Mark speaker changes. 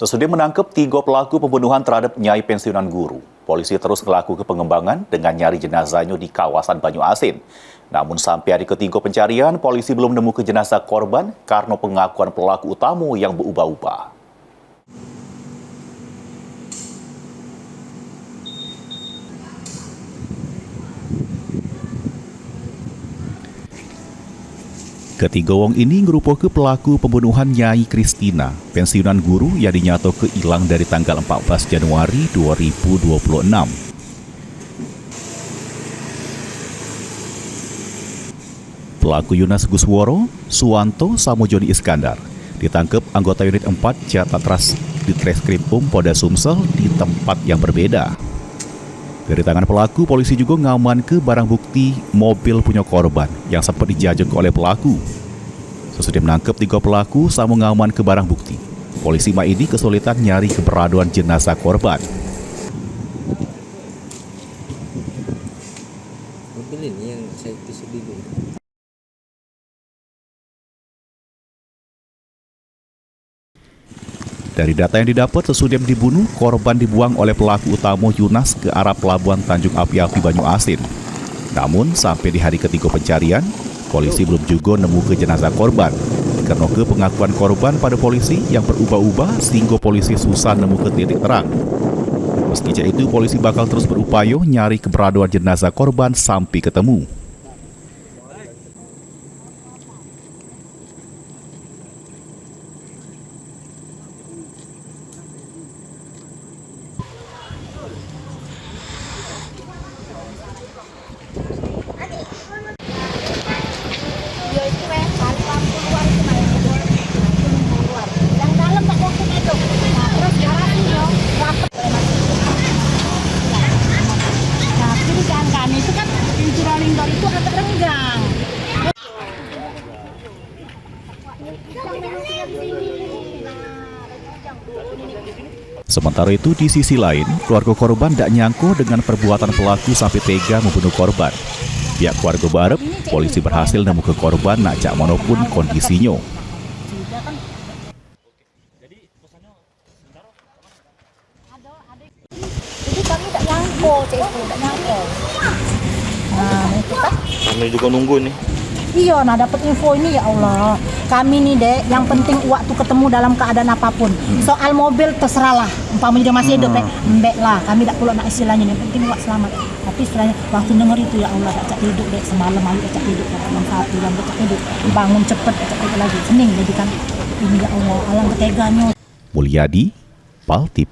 Speaker 1: Sesudah menangkap 3 pelaku pembunuhan terhadap Nyai pensiunan guru, polisi terus melakukan pengembangan dengan nyari jenazahnya di kawasan Banyu Asin. Namun sampai hari ketiga pencarian, polisi belum menemukan jenazah korban karena pengakuan pelaku utama yang berubah-ubah. Ketiga wong ini merupakan pelaku pembunuhan Nyai Kristina, pensiunan guru yang dinyatakan hilang dari tanggal 14 Januari 2026. Pelaku Yunas Gusworo, Suwanto, sama Joni Iskandar ditangkap anggota unit 4 Jatatras di Treskrimum Polda Sumsel di tempat yang berbeda. Dari tangan pelaku, polisi juga ngamankan barang bukti mobil punya korban yang sempat dijajak oleh pelaku. Sesudah menangkap 3 pelaku sama ngaman ke barang bukti, polisi ini kesulitan nyari keberadaan jenazah korban.
Speaker 2: Mobil ini yang saya tusuk dulu.
Speaker 1: Dari data yang didapat, sesudah dibunuh, korban dibuang oleh pelaku utama Yunas ke arah pelabuhan Tanjung Api-Api Banyu Asin. Namun, sampai di hari ketiga pencarian, polisi belum juga nemu ke jenazah korban. Karena ke pengakuan korban pada polisi yang berubah-ubah sehingga polisi susah nemu ke titik terang. Meski itu, polisi bakal terus berupaya nyari keberadaan jenazah korban sampai ketemu.
Speaker 3: Itu kan Curalinggo itu agak renggang.
Speaker 1: Sementara itu, di sisi lain, keluarga korban tidak nyangka dengan perbuatan pelaku sampai tega membunuh korban. Pihak keluarga berharap polisi berhasil nemu ke korban nak cak manapun kondisinya.
Speaker 3: Jadi kami tidak nyangko, tidak nyangko. Nah, itu kan.
Speaker 4: Kami juga nunggu nih.
Speaker 3: Iya, nah dapat info ini ya Allah. Kami nih dek, yang penting waktu ketemu dalam keadaan apapun. Soal mobil terserahlah, umpamanya dia masih hidup, embek lah. Kami tidak perlu nak istilahnya, yang penting wak selamat. Tapi istilahnya waktu denger itu ya Allah, tak hidup dek semalam ayu tak hidup, jam 1 jam tak hidup, bangun cepet tak hidup lagi. Sening jadi kan ini ya Allah, alang keteganya.
Speaker 1: Mulyadi, PAL TV.